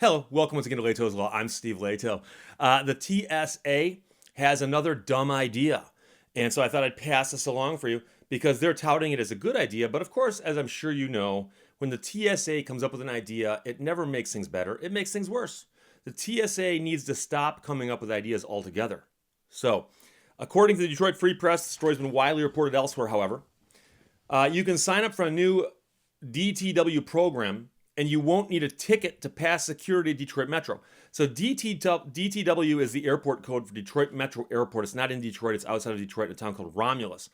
Hello, welcome once again to Lehto's Law. I'm Steve Lehto. The TSA has another dumb idea. And so I thought I'd pass this along for you because they're touting it as a good idea. But of course, as I'm sure you know, when the TSA comes up with an idea, it never makes things better. It makes things worse. The TSA needs to stop coming up with ideas altogether. So, according to the Detroit Free Press, the story's been widely reported elsewhere, however. You can sign up for a new DTW program and you won't need a ticket to pass security at Detroit Metro. So DTW is the airport code for Detroit Metro Airport. It's not in Detroit. It's outside of Detroit in a town called Romulus.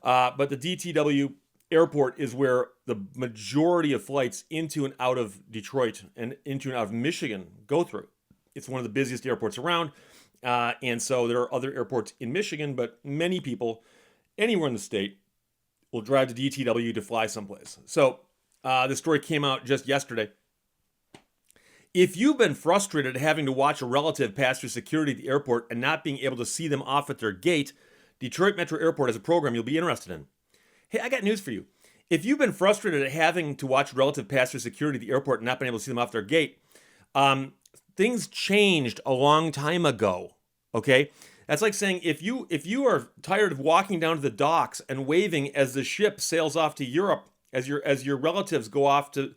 But the DTW airport is where the majority of flights into and out of Detroit and into and out of Michigan go through. It's one of the busiest airports around. And so there are other airports in Michigan, but many people anywhere in the state will drive to DTW to fly someplace. So this story came out just yesterday. If you've been frustrated having to watch a relative pass through security at the airport and not being able to see them off at their gate, Detroit Metro Airport has a program you'll be interested in. Hey, I got news for you. If you've been frustrated at having to watch a relative pass through security at the airport and not being able to see them off their gate, things changed a long time ago. Okay? That's like saying if you are tired of walking down to the docks and waving as the ship sails off to Europe, as your relatives go off to,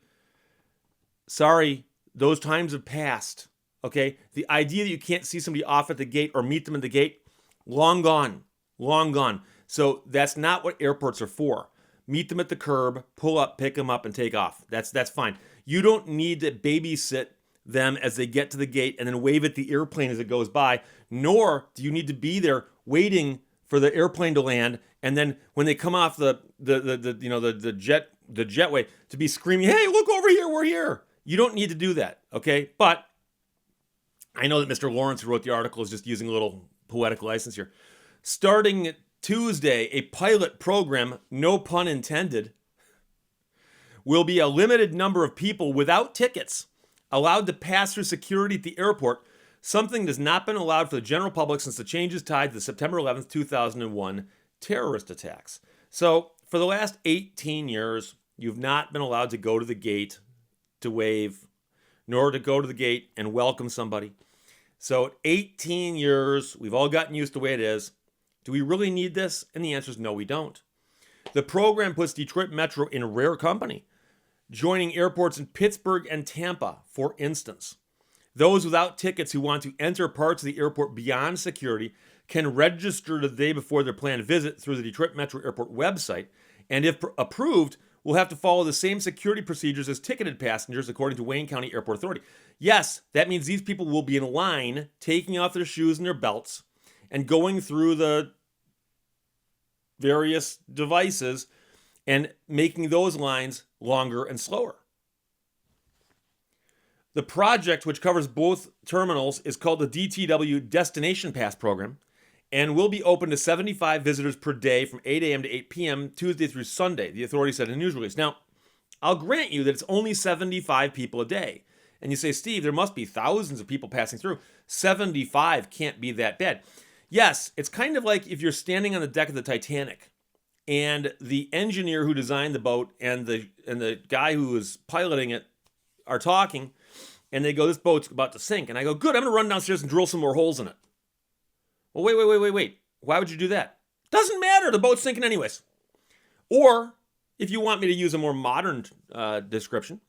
sorry, those times have passed. Okay? The idea that you can't see somebody off at the gate or meet them at the gate, long gone. Long gone. So that's not what airports are for. Meet them at the curb, pull up, pick them up, and take off. That's fine. You don't need to babysit them as they get to the gate and then wave at the airplane as it goes by, nor do you need to be there waiting for the airplane to land, and then when they come off the jetway to be screaming, "Hey, look over here, we're here." You don't need to do that, okay? But I know that Mr. Lawrence, who wrote the article, is just using a little poetic license here. Starting Tuesday, a pilot program, no pun intended, will be a limited number of people without tickets allowed to pass through security at the airport, something that has not been allowed for the general public since the changes tied to the September 11th, 2001 terrorist attacks. So, for the last 18 years, you've not been allowed to go to the gate to wave, nor to go to the gate and welcome somebody. So, 18 years, we've all gotten used to the way it is. Do we really need this? And the answer is no, we don't. The program puts Detroit Metro in rare company, joining airports in Pittsburgh and Tampa, for instance. Those without tickets who want to enter parts of the airport beyond security can register the day before their planned visit through the Detroit Metro Airport website, and if approved, will have to follow the same security procedures as ticketed passengers, according to Wayne County Airport Authority. Yes, that means these people will be in line, taking off their shoes and their belts, and going through the various devices and making those lines longer and slower. The project, which covers both terminals, is called the DTW Destination Pass Program and will be open to 75 visitors per day from 8 a.m. to 8 p.m. Tuesday through Sunday, the authority said in a news release. Now, I'll grant you that it's only 75 people a day. And you say, Steve, there must be thousands of people passing through. 75 can't be that bad. Yes, it's kind of like if you're standing on the deck of the Titanic and the engineer who designed the boat and the guy who was piloting it are talking, and they go, "This boat's about to sink." And I go, "Good, I'm going to run downstairs and drill some more holes in it." Well, wait. Why would you do that? Doesn't matter. The boat's sinking anyways. Or, if you want me to use a more modern description,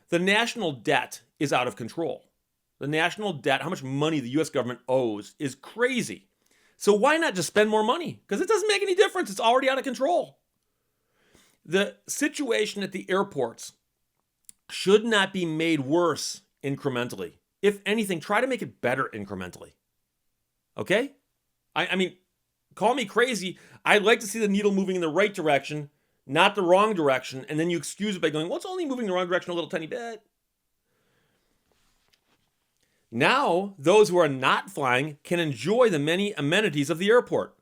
the national debt is out of control. The national debt, how much money the U.S. government owes, is crazy. So why not just spend more money? Because it doesn't make any difference. It's already out of control. The situation at the airports should not be made worse incrementally. If anything, try to make it better incrementally. Okay? I mean, call me crazy. I'd like to see the needle moving in the right direction, not the wrong direction, and then you excuse it by going, "Well, it's only moving in the wrong direction a little tiny bit." Now, those who are not flying can enjoy the many amenities of the airport.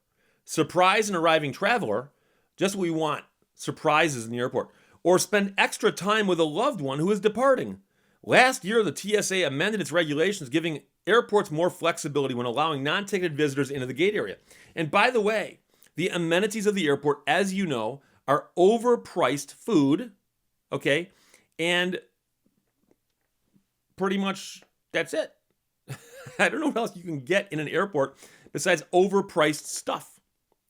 Surprise an arriving traveler, just what we want, surprises in the airport. Or spend extra time with a loved one who is departing. Last year, the TSA amended its regulations, giving airports more flexibility when allowing non-ticketed visitors into the gate area. And by the way, the amenities of the airport, as you know, are overpriced food, okay, and pretty much that's it. I don't know what else you can get in an airport besides overpriced stuff.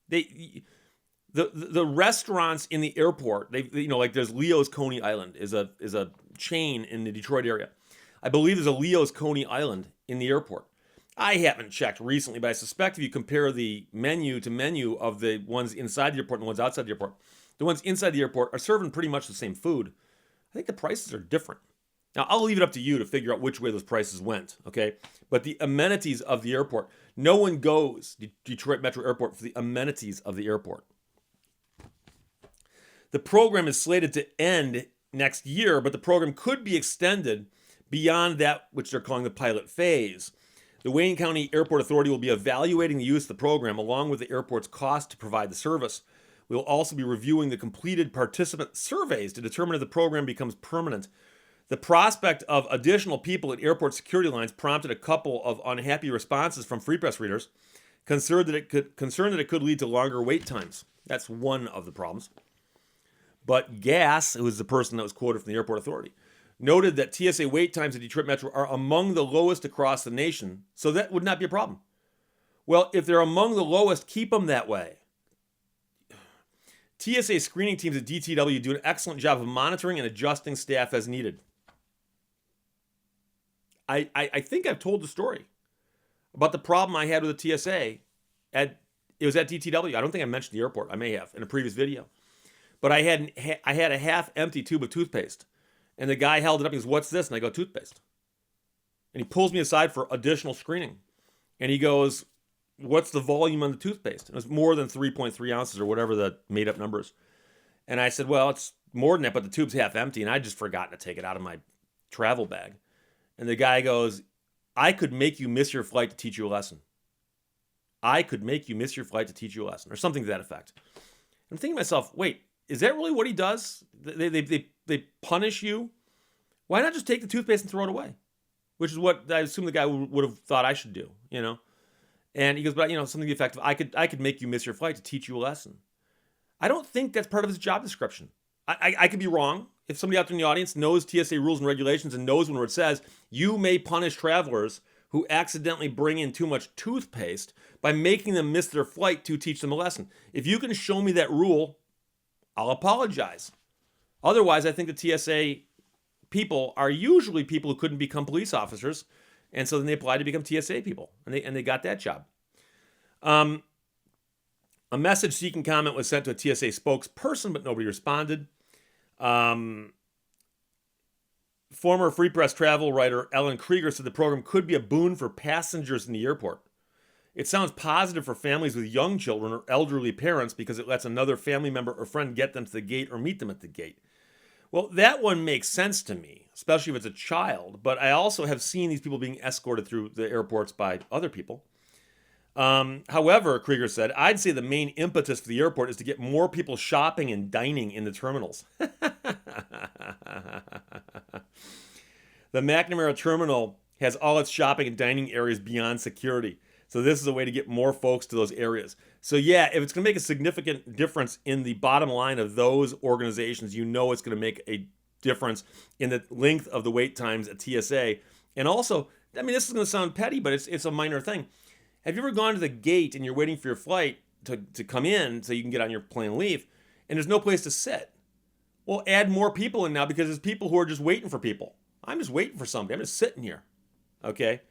The restaurants in the airport, like there's Leo's Coney Island is a chain in the Detroit area. I believe there's a Leo's Coney Island in the airport. I haven't checked recently, but I suspect if you compare the menu to menu of the ones inside the airport and the ones outside the airport, the ones inside the airport are serving pretty much the same food. I think the prices are different. Now, I'll leave it up to you to figure out which way those prices went, okay? But the amenities of the airport, no one goes to Detroit Metro Airport for the amenities of the airport. The program is slated to end next year, but the program could be extended beyond that which they're calling the pilot phase. The Wayne County Airport Authority will be evaluating the use of the program along with the airport's cost to provide the service. We will also be reviewing the completed participant surveys to determine if the program becomes permanent. The prospect of additional people at airport security lines prompted a couple of unhappy responses from Free Press readers, concerned that it could lead to longer wait times. That's one of the problems. But Gass, who was the person that was quoted from the Airport Authority, noted that TSA wait times at Detroit Metro are among the lowest across the nation, so that would not be a problem. Well, if they're among the lowest, keep them that way. TSA screening teams at DTW do an excellent job of monitoring and adjusting staff as needed. I think I've told the story about the problem I had with the TSA. It was at DTW. I don't think I mentioned the airport. I may have in a previous video. But I had a half-empty tube of toothpaste. And the guy held it up. He goes, "What's this?" And I go, "Toothpaste." And he pulls me aside for additional screening. And he goes, "What's the volume on the toothpaste?" And it was more than 3.3 ounces or whatever the made-up number is. And I said, "Well, it's more than that, but the tube's half empty." And I'd just forgotten to take it out of my travel bag. And the guy goes, "I could make you miss your flight to teach you a lesson. I could make you miss your flight to teach you a lesson," or something to that effect. I'm thinking to myself, wait, is that really what he does? They punish you? Why not just take the toothpaste and throw it away? Which is what I assume the guy would have thought I should do, And he goes, "But, something to the effect of, I could make you miss your flight to teach you a lesson." I don't think that's part of his job description. I could be wrong. If somebody out there in the audience knows TSA rules and regulations and knows when it says you may punish travelers who accidentally bring in too much toothpaste by making them miss their flight to teach them a lesson. If you can show me that rule, I'll apologize. Otherwise, I think the TSA people are usually people who couldn't become police officers, and so then they applied to become TSA people, and they got that job. A message seeking comment was sent to a TSA spokesperson, but nobody responded. Former Free Press travel writer Ellen Krieger said the program could be a boon for passengers in the airport. It sounds positive for families with young children or elderly parents because it lets another family member or friend get them to the gate or meet them at the gate. Well, that one makes sense to me, especially if it's a child, but I also have seen these people being escorted through the airports by other people. However, Krieger said, "I'd say the main impetus for the airport is to get more people shopping and dining in the terminals." The McNamara terminal has all its shopping and dining areas beyond security. So this is a way to get more folks to those areas. So yeah, if it's going to make a significant difference in the bottom line of those organizations, it's going to make a difference in the length of the wait times at TSA. And also, this is going to sound petty, but it's a minor thing. Have you ever gone to the gate and you're waiting for your flight to come in so you can get on your plane and leave, and there's no place to sit? Well, add more people in now because there's people who are just waiting for people. I'm just waiting for somebody. I'm just sitting here. Okay?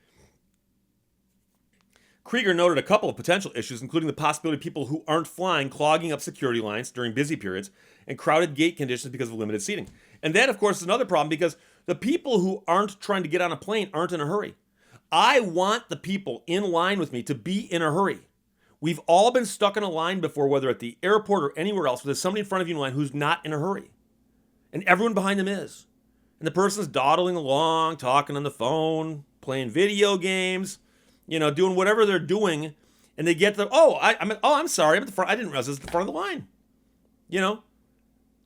Krieger noted a couple of potential issues, including the possibility of people who aren't flying clogging up security lines during busy periods and crowded gate conditions because of limited seating. And that, of course, is another problem because the people who aren't trying to get on a plane aren't in a hurry. I want the people in line with me to be in a hurry. We've all been stuck in a line before, whether at the airport or anywhere else, where there's somebody in front of you in line who's not in a hurry. And everyone behind them is. And the person's dawdling along, talking on the phone, playing video games, doing whatever they're doing. And they get to, I'm sorry, I'm at the front. I didn't realize this was the front of the line.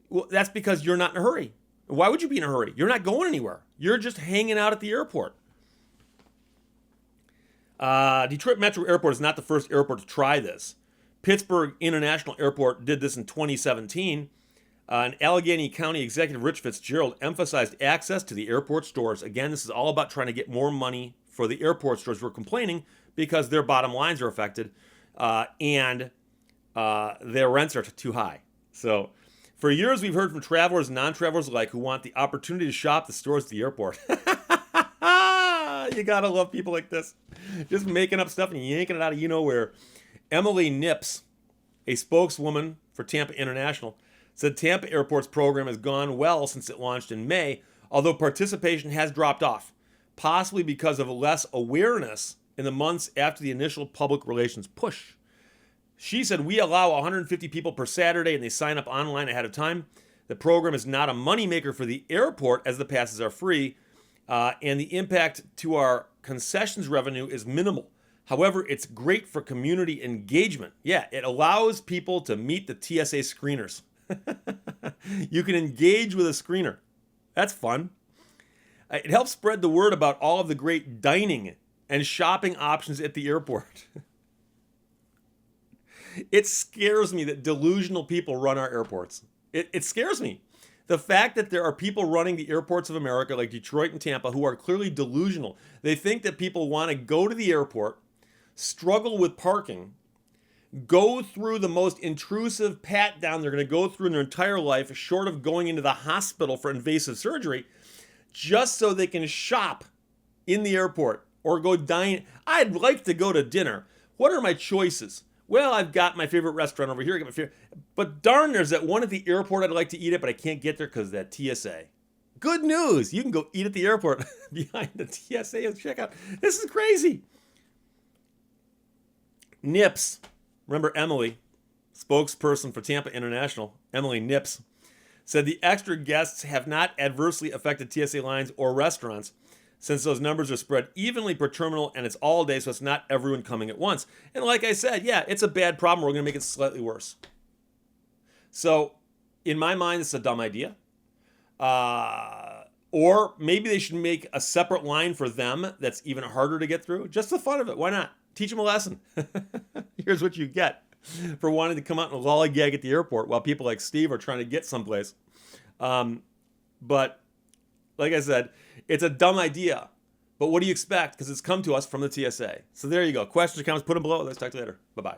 Well, that's because you're not in a hurry. Why would you be in a hurry? You're not going anywhere. You're just hanging out at the airport. Detroit Metro Airport is not the first airport to try this. Pittsburgh International Airport did this in 2017. An Allegheny County executive, Rich Fitzgerald, emphasized access to the airport stores. Again, this is all about trying to get more money for the airport stores who are complaining because their bottom lines are affected and their rents are too high. So, for years, we've heard from travelers and non-travelers alike who want the opportunity to shop the stores at the airport. You gotta love people like this. Just making up stuff and yanking it out of you-know-where. Emily Nips, a spokeswoman for Tampa International, said Tampa Airport's program has gone well since it launched in May, although participation has dropped off, possibly because of less awareness in the months after the initial public relations push. She said, we allow 150 people per Saturday and they sign up online ahead of time. The program is not a moneymaker for the airport as the passes are free, and the impact to our concessions revenue is minimal. However, it's great for community engagement. Yeah, it allows people to meet the TSA screeners. You can engage with a screener. That's fun. It helps spread the word about all of the great dining and shopping options at the airport. It scares me that delusional people run our airports. It scares me. The fact that there are people running the airports of America, like Detroit and Tampa, who are clearly delusional. They think that people want to go to the airport, struggle with parking, go through the most intrusive pat down they're going to go through in their entire life, short of going into the hospital for invasive surgery, just so they can shop in the airport or go dine. I'd like to go to dinner. What are my choices? Well, I've got my favorite restaurant over here. I got my favorite, but darn, there's that one at the airport I'd like to eat at, but I can't get there because of that TSA. Good news. You can go eat at the airport behind the TSA and check out. This is crazy. Nips. Remember Emily, spokesperson for Tampa International, Emily Nips, said the extra guests have not adversely affected TSA lines or restaurants since those numbers are spread evenly per terminal and it's all day, so it's not everyone coming at once. And like I said, yeah, it's a bad problem. We're going to make it slightly worse. So in my mind, it's a dumb idea. Or maybe they should make a separate line for them that's even harder to get through. Just the fun of it. Why not? Teach them a lesson. Here's what you get for wanting to come out and lollygag at the airport while people like Steve are trying to get someplace. But like I said, it's a dumb idea. But what do you expect? Because it's come to us from the TSA. So there you go. Questions or comments, put them below. Let's talk to you later. Bye-bye.